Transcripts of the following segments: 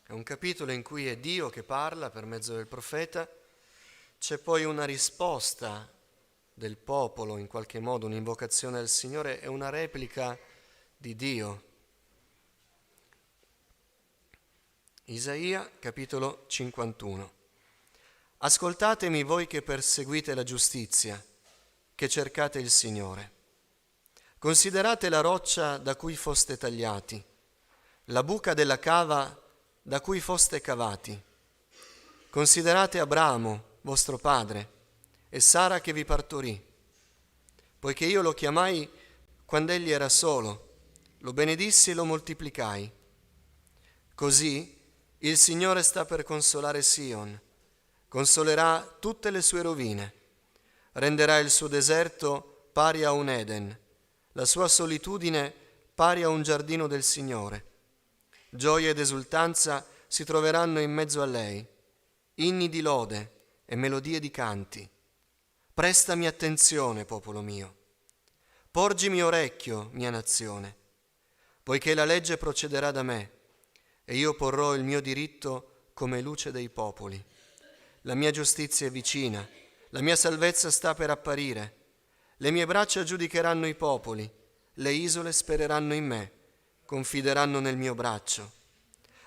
È un capitolo in cui è Dio che parla per mezzo del profeta, c'è poi una risposta del popolo, in qualche modo un'invocazione al Signore e una replica di Dio. Isaia, capitolo 51. Ascoltatemi voi che perseguite la giustizia, che cercate il Signore. Considerate la roccia da cui foste tagliati, la buca della cava da cui foste cavati. Considerate Abramo, vostro padre, e Sara che vi partorì, poiché io lo chiamai quando egli era solo, lo benedissi e lo moltiplicai. Così il Signore sta per consolare Sion, consolerà tutte le sue rovine, renderà il suo deserto pari a un Eden, la sua solitudine pari a un giardino del Signore. Gioia ed esultanza si troveranno in mezzo a lei, inni di lode e melodie di canti. Prestami attenzione, popolo mio. Porgimi orecchio, mia nazione, poiché la legge procederà da me, e io porrò il mio diritto come luce dei popoli. La mia giustizia è vicina, la mia salvezza sta per apparire. Le mie braccia giudicheranno i popoli, le isole spereranno in me, confideranno nel mio braccio.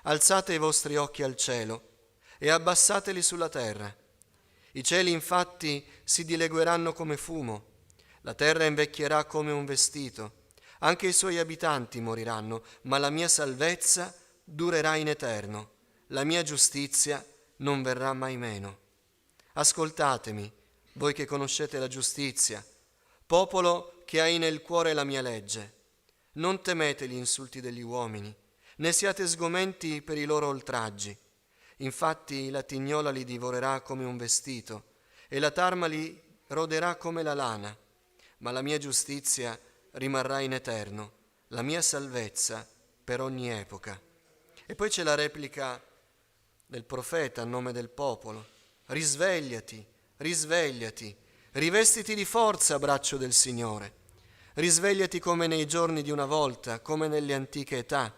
Alzate i vostri occhi al cielo e abbassateli sulla terra. I cieli infatti si dilegueranno come fumo, la terra invecchierà come un vestito, anche i suoi abitanti moriranno, ma la mia salvezza durerà in eterno, la mia giustizia non verrà mai meno. Ascoltatemi, voi che conoscete la giustizia, popolo che hai nel cuore la mia legge. Non temete gli insulti degli uomini, né siate sgomenti per i loro oltraggi. Infatti la tignola li divorerà come un vestito, e la tarma li roderà come la lana, ma la mia giustizia rimarrà in eterno, la mia salvezza per ogni epoca. E poi c'è la replica del profeta a nome del popolo. Risvegliati, risvegliati, rivestiti di forza, braccio del Signore. Risvegliati come nei giorni di una volta, come nelle antiche età.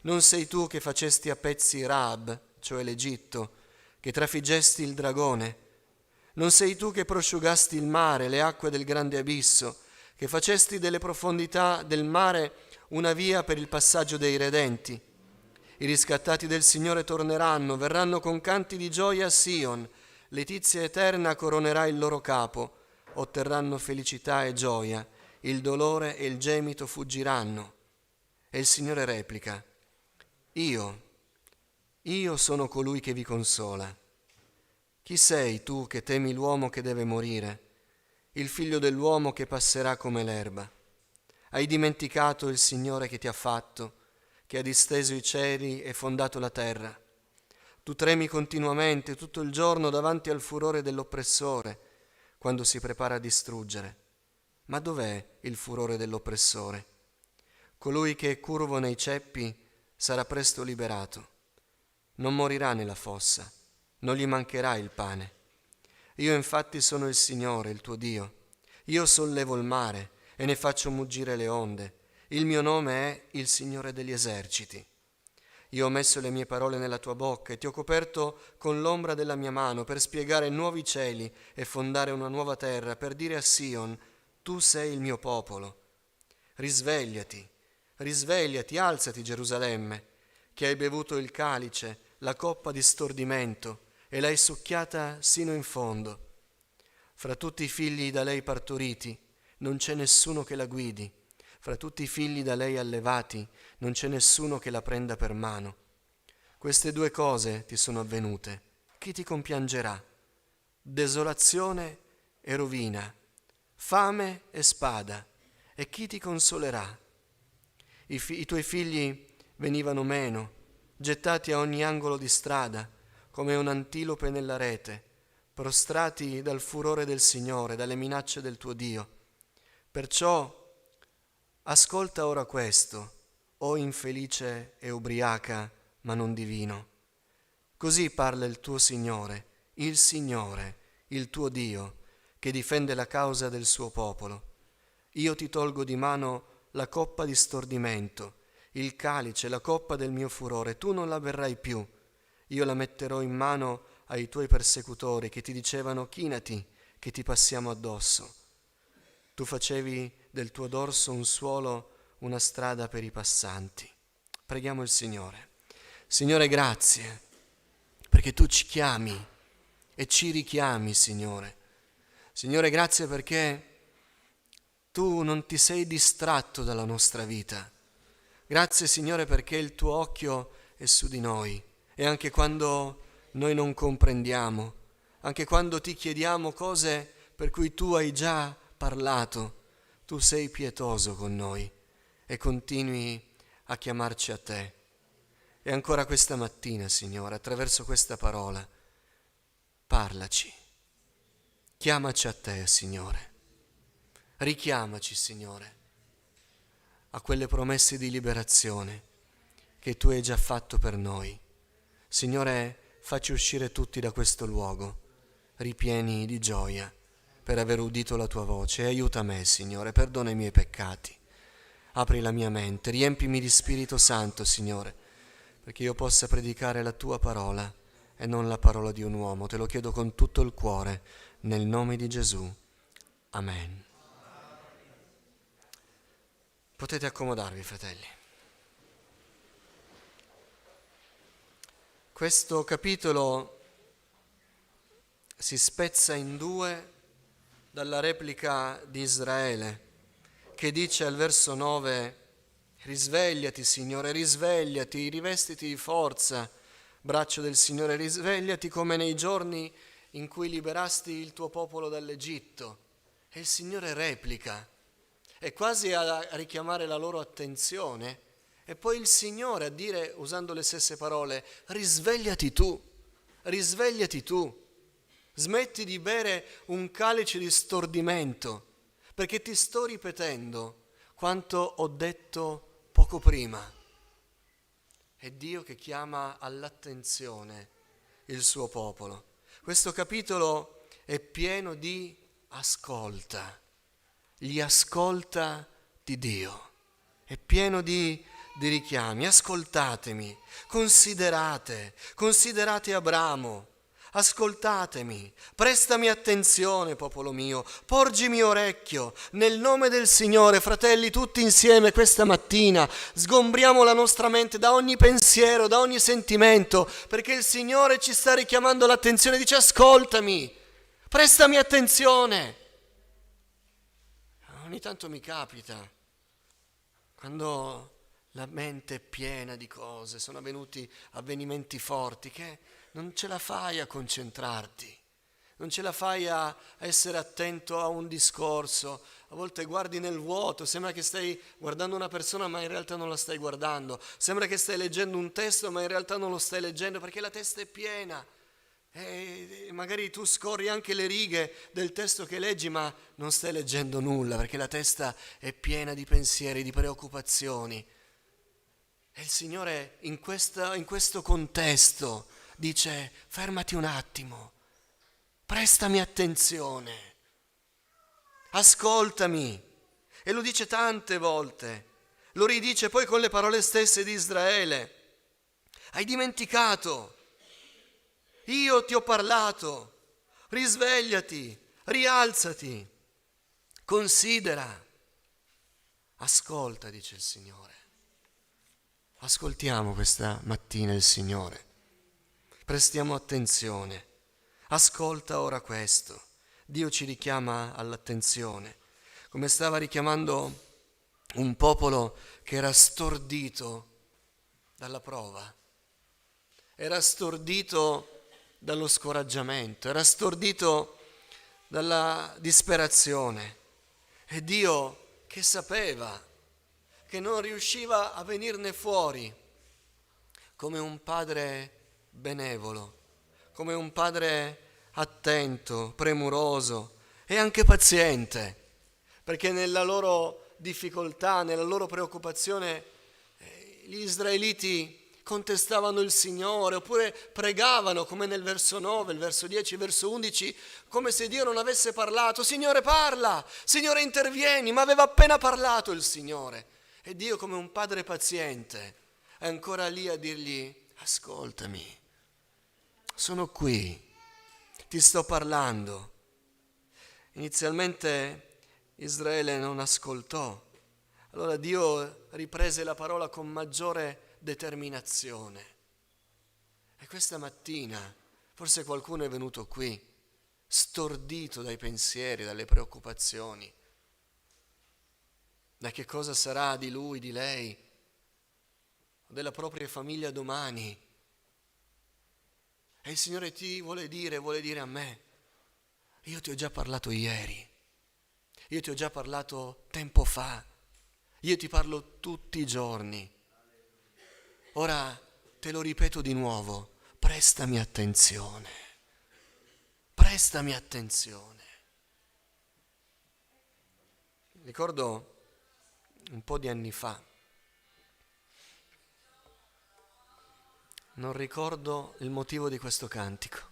Non sei tu che facesti a pezzi Rahab, cioè l'Egitto, che trafiggesti il dragone. Non sei tu che prosciugasti il mare, le acque del grande abisso, che facesti delle profondità del mare una via per il passaggio dei redenti. I riscattati del Signore torneranno, verranno con canti di gioia a Sion, letizia eterna coronerà il loro capo, otterranno felicità e gioia, il dolore e il gemito fuggiranno. E il Signore replica: Io sono colui che vi consola. Chi sei tu che temi l'uomo che deve morire, il figlio dell'uomo che passerà come l'erba? Hai dimenticato il Signore che ti ha fatto, che ha disteso i cieli e fondato la terra? Tu tremi continuamente tutto il giorno davanti al furore dell'oppressore, quando si prepara a distruggere. Ma dov'è il furore dell'oppressore? Colui che è curvo nei ceppi sarà presto liberato. Non morirà nella fossa, non gli mancherà il pane. Io infatti sono il Signore, il tuo Dio. Io sollevo il mare e ne faccio muggire le onde. Il mio nome è il Signore degli eserciti. Io ho messo le mie parole nella tua bocca e ti ho coperto con l'ombra della mia mano per spiegare nuovi cieli e fondare una nuova terra, per dire a Sion: tu sei il mio popolo. Risvegliati, risvegliati, alzati Gerusalemme, che hai bevuto il calice, la coppa di stordimento, e l'hai succhiata sino in fondo. Fra tutti i figli da lei partoriti non c'è nessuno che la guidi, fra tutti i figli da lei allevati non c'è nessuno che la prenda per mano. Queste due cose ti sono avvenute. Chi ti compiangerà? Desolazione e rovina, fame e spada. E chi ti consolerà? I tuoi figli venivano meno, gettati a ogni angolo di strada, come un antilope nella rete, prostrati dal furore del Signore, dalle minacce del tuo Dio. Perciò ascolta ora questo, o infelice e ubriaca, ma non divino. Così parla il tuo Signore, il tuo Dio, che difende la causa del suo popolo. Io ti tolgo di mano la coppa di stordimento, il calice, la coppa del mio furore, tu non la berrai più, io la metterò in mano ai tuoi persecutori che ti dicevano chinati che ti passiamo addosso. Tu facevi del tuo dorso un suolo, una strada per i passanti. Preghiamo il Signore. Signore, grazie, perché tu ci chiami e ci richiami, Signore. Signore, grazie perché tu non ti sei distratto dalla nostra vita. Grazie, Signore, perché il tuo occhio è su di noi e anche quando noi non comprendiamo, anche quando ti chiediamo cose per cui tu hai già parlato, tu sei pietoso con noi e continui a chiamarci a te. E ancora questa mattina, Signore, attraverso questa parola, parlaci, chiamaci a te, Signore, richiamaci, Signore, a quelle promesse di liberazione che tu hai già fatto per noi. Signore, facci uscire tutti da questo luogo, ripieni di gioia per aver udito la tua voce. E aiuta me, Signore, perdona i miei peccati. Apri la mia mente, riempimi di Spirito Santo, Signore, perché io possa predicare la tua parola e non la parola di un uomo. Te lo chiedo con tutto il cuore, nel nome di Gesù. Amen. Potete accomodarvi, fratelli. Questo capitolo si spezza in due dalla replica di Israele, che dice al verso 9: risvegliati, Signore, risvegliati, rivestiti di forza, braccio del Signore, risvegliati come nei giorni in cui liberasti il tuo popolo dall'Egitto. E il Signore replica, è quasi a richiamare la loro attenzione, e poi il Signore a dire, usando le stesse parole: risvegliati tu, smetti di bere un calice di stordimento, perché ti sto ripetendo quanto ho detto poco prima. È Dio che chiama all'attenzione il suo popolo. Questo capitolo è pieno di ascolta, gli ascolta di Dio, è pieno di richiami. Ascoltatemi, considerate Abramo, ascoltatemi, prestami attenzione, popolo mio, porgimi orecchio. Nel nome del Signore, fratelli, tutti insieme questa mattina sgombriamo la nostra mente da ogni pensiero, da ogni sentimento, perché il Signore ci sta richiamando l'attenzione, dice: ascoltami, prestami attenzione. Ogni tanto mi capita, quando la mente è piena di cose, sono avvenuti avvenimenti forti, che non ce la fai a concentrarti, non ce la fai a essere attento a un discorso. A volte guardi nel vuoto, sembra che stai guardando una persona ma in realtà non la stai guardando, sembra che stai leggendo un testo ma in realtà non lo stai leggendo, perché la testa è piena. E magari tu scorri anche le righe del testo che leggi, ma non stai leggendo nulla, perché la testa è piena di pensieri, di preoccupazioni. E il Signore in questo contesto dice: fermati un attimo, prestami attenzione, ascoltami. E lo dice tante volte, lo ridice poi con le parole stesse di Israele: hai dimenticato? Io ti ho parlato, risvegliati, rialzati, considera, ascolta, dice il Signore. Ascoltiamo questa mattina il Signore, prestiamo attenzione, ascolta ora questo. Dio ci richiama all'attenzione, come stava richiamando un popolo che era stordito dalla prova, era stordito dallo scoraggiamento, era stordito dalla disperazione. E Dio, che sapeva che non riusciva a venirne fuori, come un padre benevolo, come un padre attento, premuroso e anche paziente, perché nella loro difficoltà, nella loro preoccupazione, gli israeliti contestavano il Signore, oppure pregavano, come nel verso 9, il verso 10, il verso 11, come se Dio non avesse parlato. Signore, parla, Signore, intervieni, ma aveva appena parlato il Signore. E Dio, come un padre paziente, è ancora lì a dirgli: ascoltami, sono qui, ti sto parlando. Inizialmente Israele non ascoltò, allora Dio riprese la parola con maggiore determinazione. E questa mattina forse qualcuno è venuto qui, stordito dai pensieri, dalle preoccupazioni, da che cosa sarà di lui, di lei, o della propria famiglia domani. E il Signore ti vuole dire a me, io ti ho già parlato ieri, io ti ho già parlato tempo fa, io ti parlo tutti i giorni. Ora te lo ripeto di nuovo, prestami attenzione, prestami attenzione. Ricordo un po' di anni fa, non ricordo il motivo di questo cantico.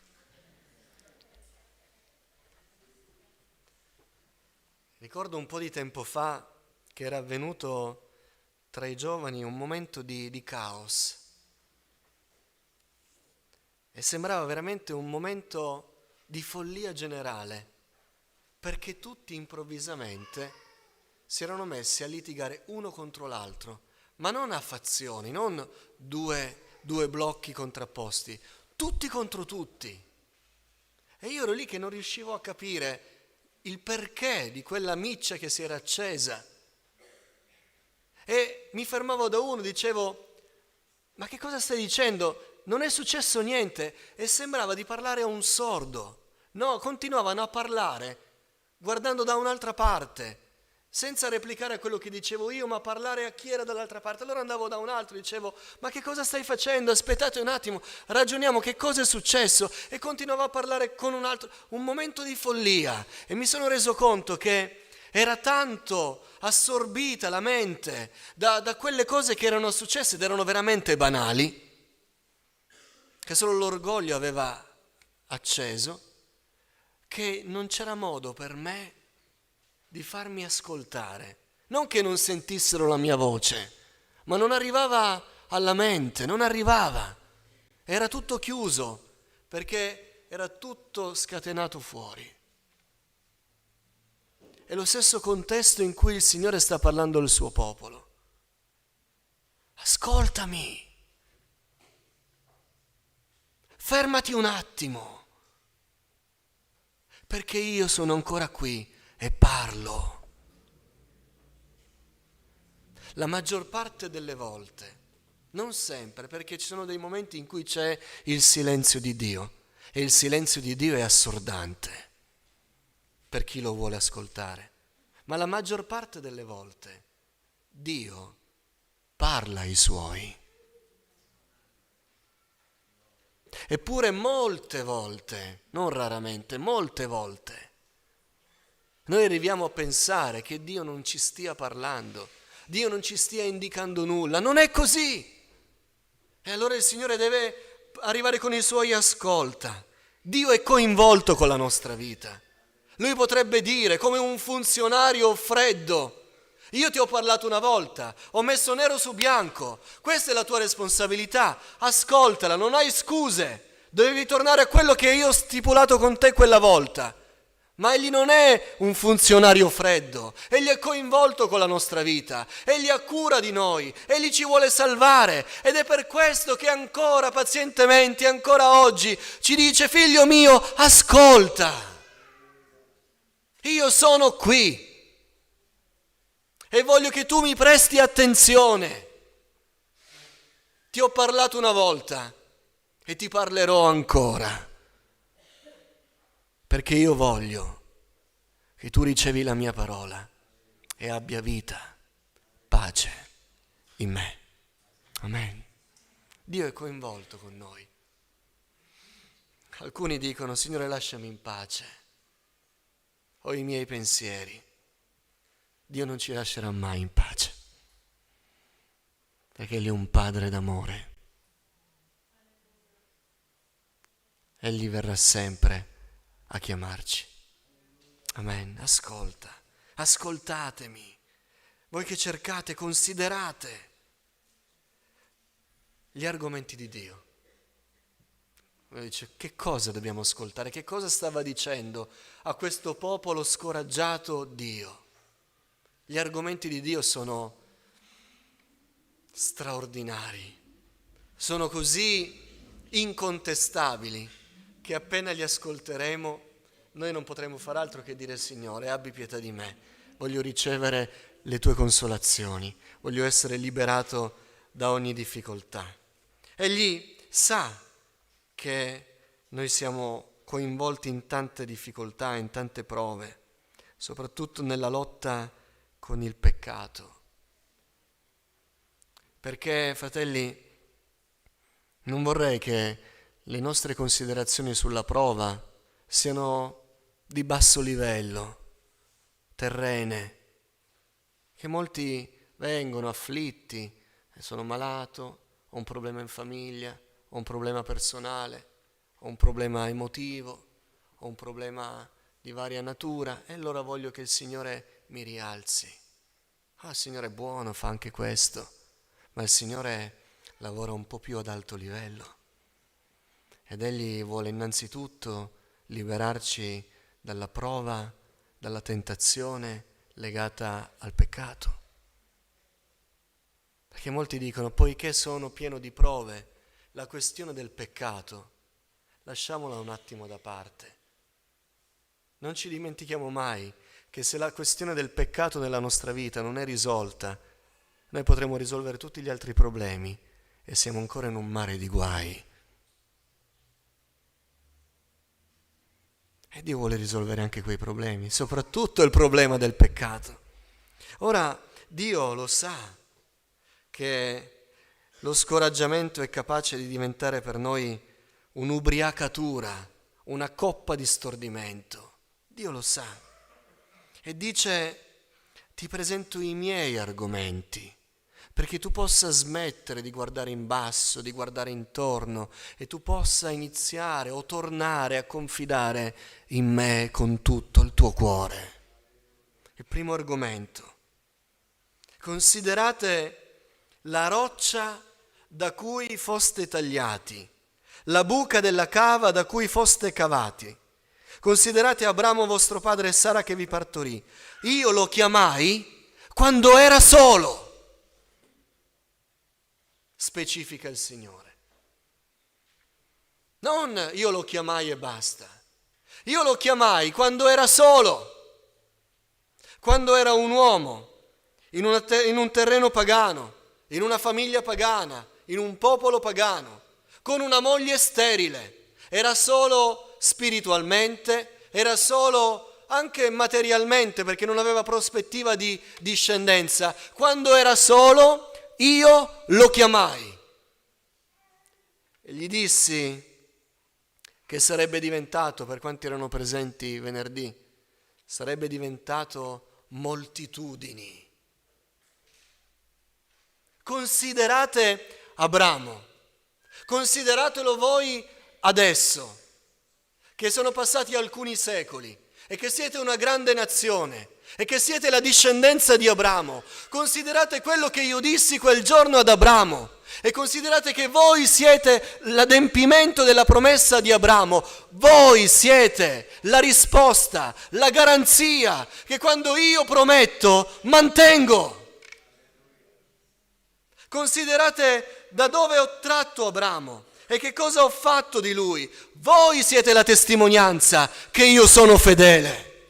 Ricordo un po' di tempo fa che era avvenuto tra i giovani un momento di caos e sembrava veramente un momento di follia generale, perché tutti improvvisamente si erano messi a litigare uno contro l'altro, ma non a fazioni, non due blocchi contrapposti, tutti contro tutti. E io ero lì che non riuscivo a capire il perché di quella miccia che si era accesa. E mi fermavo da uno, dicevo, ma che cosa stai dicendo? Non è successo niente. E sembrava di parlare a un sordo. No, continuavano a parlare guardando da un'altra parte, senza replicare a quello che dicevo io, ma parlare a chi era dall'altra parte. Allora andavo da un altro e dicevo, ma che cosa stai facendo? Aspettate un attimo, ragioniamo, che cosa è successo? E continuavo a parlare con un altro, un momento di follia. E mi sono reso conto che era tanto assorbita la mente da quelle cose che erano successe ed erano veramente banali, che solo l'orgoglio aveva acceso, che non c'era modo per me di farmi ascoltare. Non che non sentissero la mia voce, ma non arrivava alla mente, non arrivava. Era tutto chiuso, perché era tutto scatenato fuori. È lo stesso contesto in cui il Signore sta parlando al suo popolo. Ascoltami. Fermati un attimo, perché io sono ancora qui e parlo. La maggior parte delle volte, non sempre, perché ci sono dei momenti in cui c'è il silenzio di Dio e il silenzio di Dio è assordante per chi lo vuole ascoltare, ma la maggior parte delle volte Dio parla ai suoi. Eppure molte volte, non raramente, molte volte, noi arriviamo a pensare che Dio non ci stia parlando, Dio non ci stia indicando nulla. Non è così. E allora il Signore deve arrivare con i suoi ascolta. Dio è coinvolto con la nostra vita. Lui potrebbe dire, come un funzionario freddo, io ti ho parlato una volta, ho messo nero su bianco, questa è la tua responsabilità, ascoltala, non hai scuse, dovevi tornare a quello che io ho stipulato con te quella volta. Ma egli non è un funzionario freddo, egli è coinvolto con la nostra vita, egli ha cura di noi, egli ci vuole salvare ed è per questo che ancora pazientemente, ancora oggi ci dice, figlio mio, ascolta, io sono qui e voglio che tu mi presti attenzione. Ti ho parlato una volta e ti parlerò ancora. Perché io voglio che tu ricevi la mia parola e abbia vita, pace in me. Amen. Dio è coinvolto con noi. Alcuni dicono, Signore, lasciami in pace, ho i miei pensieri. Dio non ci lascerà mai in pace, perché Egli è un Padre d'amore. Egli verrà sempre a chiamarci. Amen. Ascolta, ascoltatemi. Voi che cercate, considerate gli argomenti di Dio. Uno dice, che cosa dobbiamo ascoltare? Che cosa stava dicendo a questo popolo scoraggiato Dio? Gli argomenti di Dio sono straordinari, sono così incontestabili che appena li ascolteremo noi non potremo far altro che dire: Signore, abbi pietà di me, voglio ricevere le tue consolazioni, voglio essere liberato da ogni difficoltà. Egli sa che noi siamo coinvolti in tante difficoltà, in tante prove, soprattutto nella lotta con il peccato. Perché, fratelli, non vorrei che le nostre considerazioni sulla prova siano di basso livello, terrene, che molti vengono afflitti, sono malato, ho un problema in famiglia, ho un problema personale, ho un problema emotivo, ho un problema di varia natura e allora voglio che il Signore mi rialzi. Il Signore è buono, fa anche questo, ma il Signore lavora un po' più ad alto livello ed Egli vuole innanzitutto liberarci dalla prova, dalla tentazione legata al peccato. Perché molti dicono, poiché sono pieno di prove, la questione del peccato lasciamola un attimo da parte. Non ci dimentichiamo mai che se la questione del peccato nella nostra vita non è risolta, noi potremo risolvere tutti gli altri problemi e siamo ancora in un mare di guai. E Dio vuole risolvere anche quei problemi, soprattutto il problema del peccato. Ora, Dio lo sa che lo scoraggiamento è capace di diventare per noi un'ubriacatura, una coppa di stordimento. Dio lo sa e dice: ti presento i miei argomenti perché tu possa smettere di guardare in basso, di guardare intorno e tu possa iniziare o tornare a confidare in me con tutto il tuo cuore. Il primo argomento: considerate la roccia da cui foste tagliati, la buca della cava da cui foste cavati. Considerate Abramo vostro padre e Sara che vi partorì. Io lo chiamai quando era solo, specifica il Signore. Non io lo chiamai e basta. Io lo chiamai quando era solo, quando era un uomo, in un terreno pagano, in una famiglia pagana, in un popolo pagano, con una moglie sterile. Era solo spiritualmente, era solo anche materialmente perché non aveva prospettiva di discendenza. Quando era solo, io lo chiamai e gli dissi che sarebbe diventato, per quanti erano presenti venerdì, sarebbe diventato moltitudini. Considerate Abramo, consideratelo voi adesso, che sono passati alcuni secoli e che siete una grande nazione e che siete la discendenza di Abramo. Considerate quello che io dissi quel giorno ad Abramo e considerate che voi siete l'adempimento della promessa di Abramo. Voi siete la risposta, la garanzia che quando io prometto mantengo. Considerate da dove ho tratto Abramo e che cosa ho fatto di lui. Voi siete la testimonianza che io sono fedele.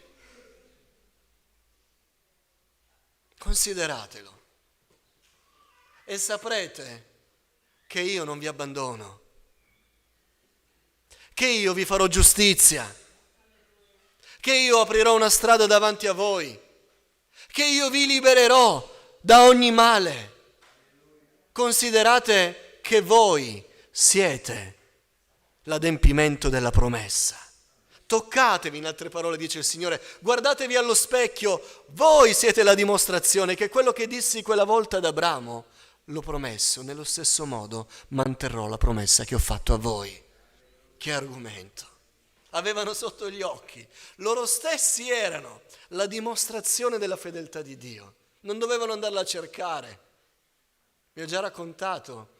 Consideratelo e saprete che io non vi abbandono, che io vi farò giustizia, che io aprirò una strada davanti a voi, che io vi libererò da ogni male. Considerate che voi siete l'adempimento della promessa. Toccatevi, in altre parole dice il Signore, guardatevi allo specchio, voi siete la dimostrazione che quello che dissi quella volta ad Abramo l'ho promesso, nello stesso modo manterrò la promessa che ho fatto a voi. Che argomento! Avevano sotto gli occhi, loro stessi erano la dimostrazione della fedeltà di Dio, non dovevano andarla a cercare. Vi ho già raccontato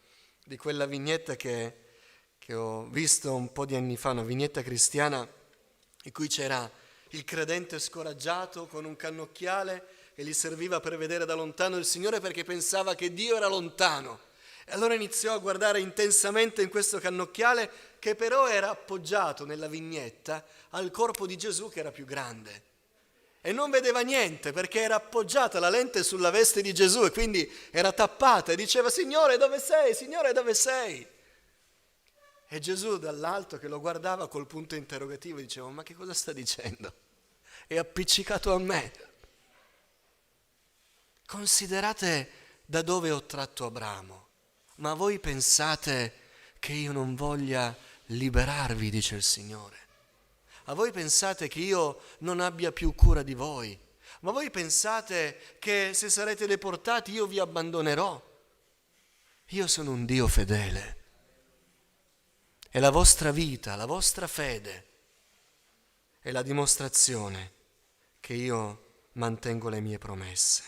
di quella vignetta che che ho visto un po' di anni fa, una vignetta cristiana in cui c'era il credente scoraggiato con un cannocchiale e gli serviva per vedere da lontano il Signore perché pensava che Dio era lontano. E allora iniziò a guardare intensamente in questo cannocchiale che però era appoggiato nella vignetta al corpo di Gesù che era più grande. E non vedeva niente perché era appoggiata la lente sulla veste di Gesù e quindi era tappata e diceva: Signore, dove sei? Signore, dove sei? E Gesù dall'alto che lo guardava col punto interrogativo diceva: ma che cosa sta dicendo? È appiccicato a me. Considerate da dove ho tratto Abramo. Ma voi pensate che io non voglia liberarvi, dice il Signore? A voi pensate che io non abbia più cura di voi? Ma voi pensate che se sarete deportati io vi abbandonerò? Io sono un Dio fedele. E la vostra vita, la vostra fede è la dimostrazione che io mantengo le mie promesse.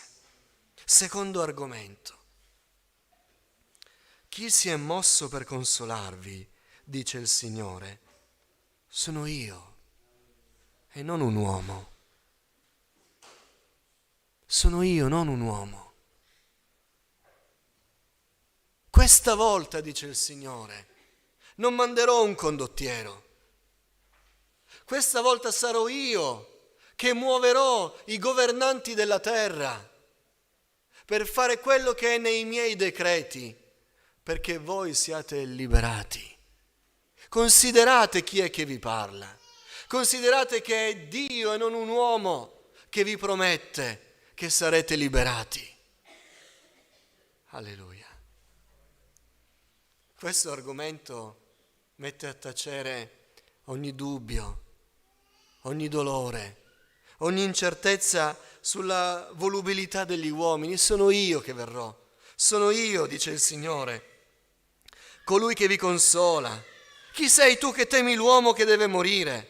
Secondo argomento. Chi si è mosso per consolarvi, dice il Signore, sono io e non un uomo. Sono io, non un uomo. Questa volta, dice il Signore, non manderò un condottiero. Questa volta sarò io che muoverò i governanti della terra per fare quello che è nei miei decreti, perché voi siate liberati. Considerate chi è che vi parla. Considerate che è Dio e non un uomo che vi promette che sarete liberati. Alleluia. Questo argomento mette a tacere ogni dubbio, ogni dolore, ogni incertezza sulla volubilità degli uomini. Sono io che verrò. Sono io, dice il Signore, colui che vi consola. Chi sei tu che temi l'uomo che deve morire?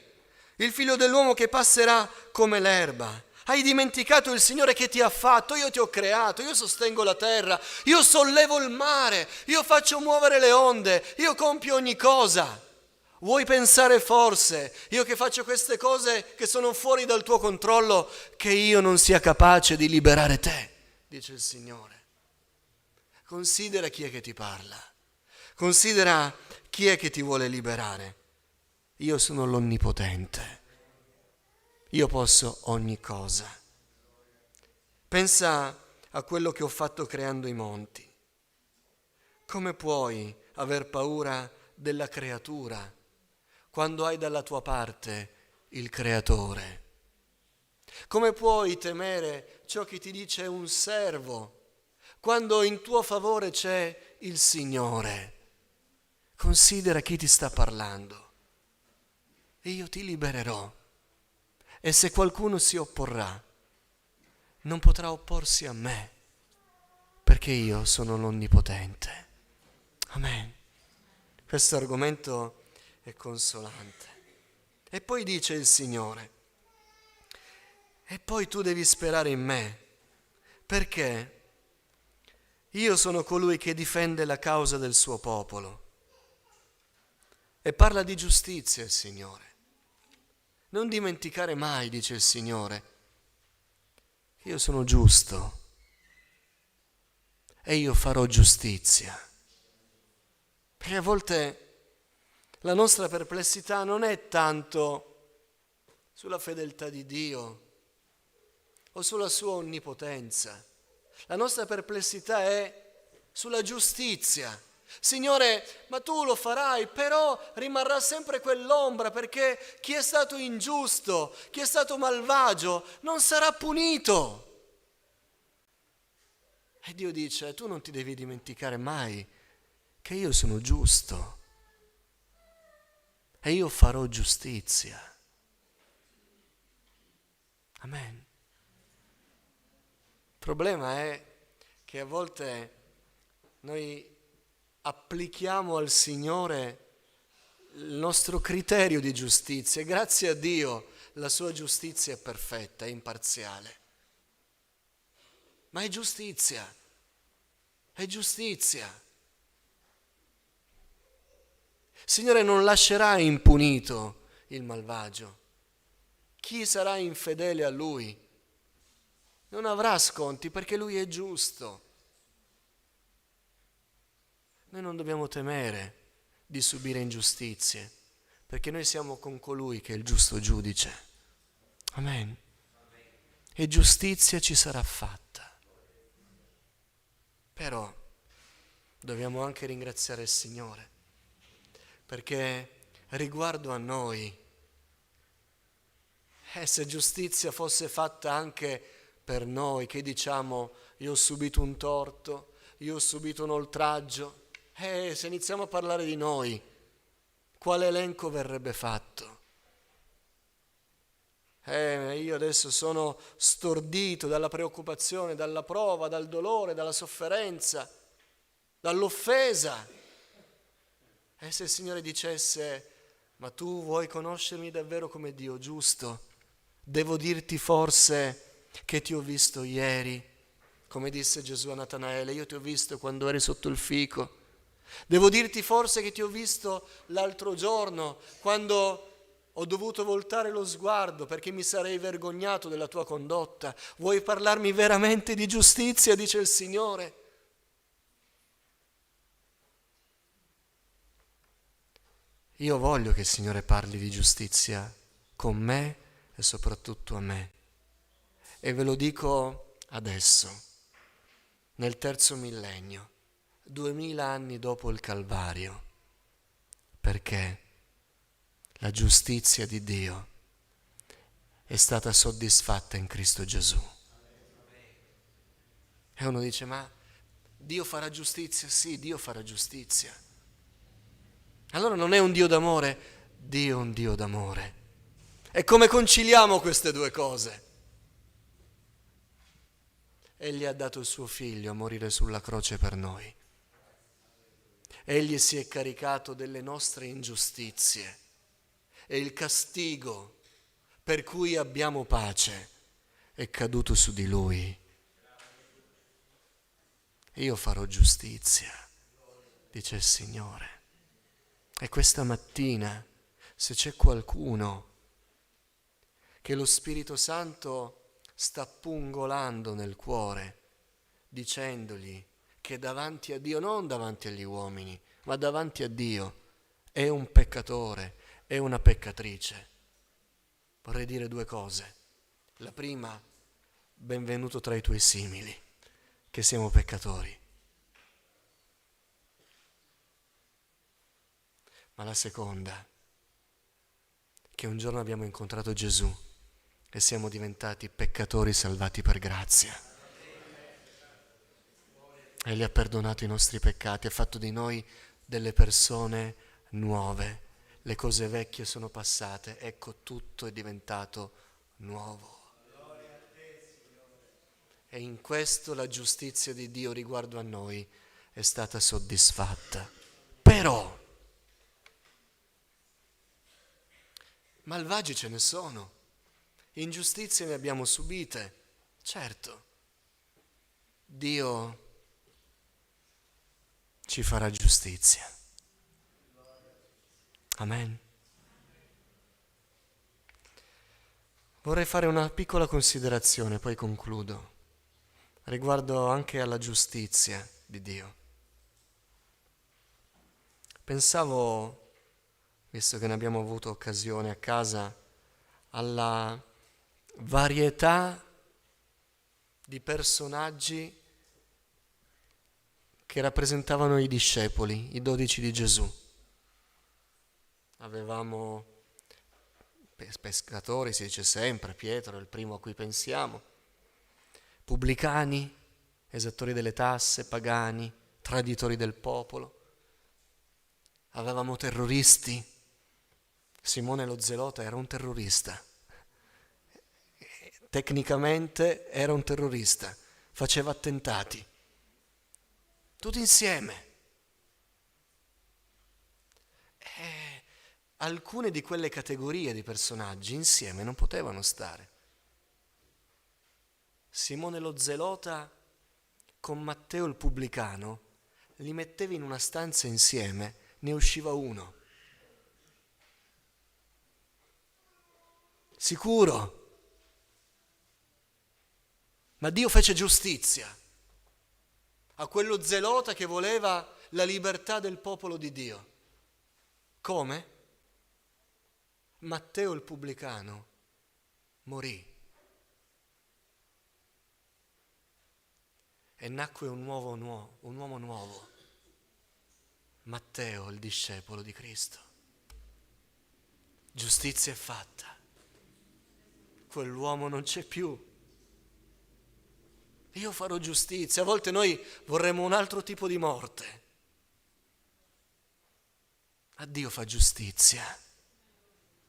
Il figlio dell'uomo che passerà come l'erba. Hai dimenticato il Signore che ti ha fatto? Io ti ho creato, io sostengo la terra, io sollevo il mare, io faccio muovere le onde, io compio ogni cosa. Vuoi pensare forse, io che faccio queste cose che sono fuori dal tuo controllo, che io non sia capace di liberare te? Dice il Signore. Considera chi è che ti parla. Considera chi è che ti vuole liberare. Io sono l'Onnipotente. Io posso ogni cosa. Pensa a quello che ho fatto creando i monti. Come puoi aver paura della creatura quando hai dalla tua parte il Creatore? Come puoi temere ciò che ti dice un servo quando in tuo favore c'è il Signore? Considera chi ti sta parlando e io ti libererò. E se qualcuno si opporrà, non potrà opporsi a me, perché io sono l'Onnipotente. Amen. Questo argomento è consolante. E poi dice il Signore, e poi tu devi sperare in me, perché io sono colui che difende la causa del suo popolo. E parla di giustizia il Signore. Non dimenticare mai, dice il Signore, che io sono giusto e io farò giustizia. Perché a volte la nostra perplessità non è tanto sulla fedeltà di Dio o sulla sua onnipotenza. La nostra perplessità è sulla giustizia. Signore, ma tu lo farai, però rimarrà sempre quell'ombra, perché chi è stato ingiusto, chi è stato malvagio, non sarà punito. E Dio dice, tu non ti devi dimenticare mai che io sono giusto e io farò giustizia. Amen. Il problema è che a volte noi applichiamo al Signore il nostro criterio di giustizia e grazie a Dio la sua giustizia è perfetta, è imparziale. Ma è giustizia, è giustizia. Il Signore non lascerà impunito il malvagio. Chi sarà infedele a Lui non avrà sconti perché Lui è giusto. Noi non dobbiamo temere di subire ingiustizie perché noi siamo con colui che è il giusto giudice. Amen. E giustizia ci sarà fatta. Però dobbiamo anche ringraziare il Signore perché riguardo a noi, se giustizia fosse fatta anche per noi, che diciamo io ho subito un torto, io ho subito un oltraggio, se iniziamo a parlare di noi, quale elenco verrebbe fatto? Io adesso sono stordito dalla preoccupazione, dalla prova, dal dolore, dalla sofferenza, dall'offesa. E se il Signore dicesse, ma tu vuoi conoscermi davvero come Dio giusto? Devo dirti forse che ti ho visto ieri, come disse Gesù a Natanaele, io ti ho visto quando eri sotto il fico. Devo dirti forse che ti ho visto l'altro giorno, quando ho dovuto voltare lo sguardo perché mi sarei vergognato della tua condotta. Vuoi parlarmi veramente di giustizia, dice il Signore? Io voglio che il Signore parli di giustizia con me e soprattutto a me. E ve lo dico adesso, nel terzo millennio, 2000 anni dopo il Calvario, perché la giustizia di Dio è stata soddisfatta in Cristo Gesù. E uno dice, ma Dio farà giustizia? Sì, Dio farà giustizia. Allora non è un Dio d'amore? Dio è un Dio d'amore. E come conciliamo queste due cose? Egli ha dato il suo figlio a morire sulla croce per noi. Egli si è caricato delle nostre ingiustizie e il castigo per cui abbiamo pace è caduto su di Lui. Io farò giustizia, dice il Signore. E questa mattina, se c'è qualcuno che lo Spirito Santo sta pungolando nel cuore, dicendogli che davanti a Dio, non davanti agli uomini, ma davanti a Dio, è un peccatore, è una peccatrice, vorrei dire due cose. La prima, benvenuto tra i tuoi simili, che siamo peccatori. Ma la seconda, che un giorno abbiamo incontrato Gesù e siamo diventati peccatori salvati per grazia. Egli ha perdonato i nostri peccati, ha fatto di noi delle persone nuove. Le cose vecchie sono passate, ecco tutto è diventato nuovo. E in questo la giustizia di Dio riguardo a noi è stata soddisfatta. Però malvagi ce ne sono, ingiustizie ne abbiamo subite, certo. Dio ci farà giustizia. Amen. Vorrei fare una piccola considerazione, poi concludo, riguardo anche alla giustizia di Dio. Pensavo, visto che ne abbiamo avuto occasione a casa, alla varietà di personaggi che rappresentavano i discepoli, i 12 di Gesù. Avevamo pescatori, si dice sempre, Pietro è il primo a cui pensiamo, pubblicani, esattori delle tasse, pagani, traditori del popolo. Avevamo terroristi. Simone lo Zelota era un terrorista. Tecnicamente era un terrorista, faceva attentati. Tutti insieme. Alcune di quelle categorie di personaggi insieme non potevano stare. Simone lo Zelota con Matteo il pubblicano li mettevi in una stanza insieme, ne usciva uno. sicuro. Ma Dio fece giustizia a quello zelota che voleva la libertà del popolo di Dio. Come? Matteo il pubblicano morì e nacque un uomo nuovo, Matteo il discepolo di Cristo. Giustizia è fatta, quell'uomo non c'è più. Io farò giustizia. A volte noi vorremmo un altro tipo di morte. Ma Dio fa giustizia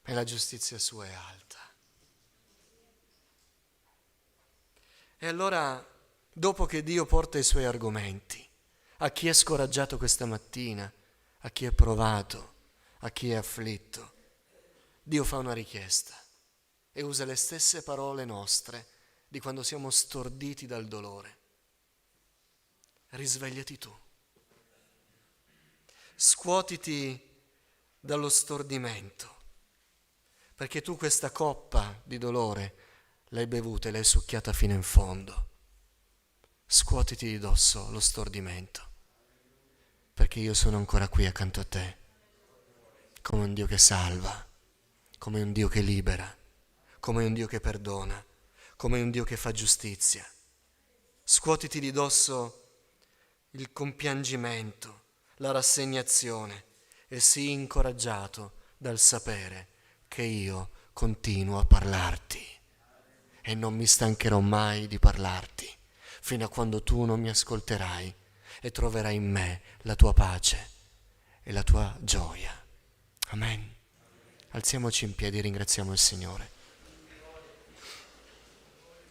e la giustizia sua è alta. E allora, dopo che Dio porta i suoi argomenti, a chi è scoraggiato questa mattina, a chi è provato, a chi è afflitto, Dio fa una richiesta e usa le stesse parole nostre di quando siamo storditi dal dolore. Risvegliati tu. Scuotiti dallo stordimento, perché tu questa coppa di dolore l'hai bevuta e l'hai succhiata fino in fondo. Scuotiti di dosso lo stordimento, perché io sono ancora qui accanto a te, come un Dio che salva, come un Dio che libera, come un Dio che perdona, come un Dio che fa giustizia. Scuotiti di dosso il compiangimento, la rassegnazione e sii incoraggiato dal sapere che io continuo a parlarti e non mi stancherò mai di parlarti fino a quando tu non mi ascolterai e troverai in me la tua pace e la tua gioia. Amen. Alziamoci in piedi e ringraziamo il Signore.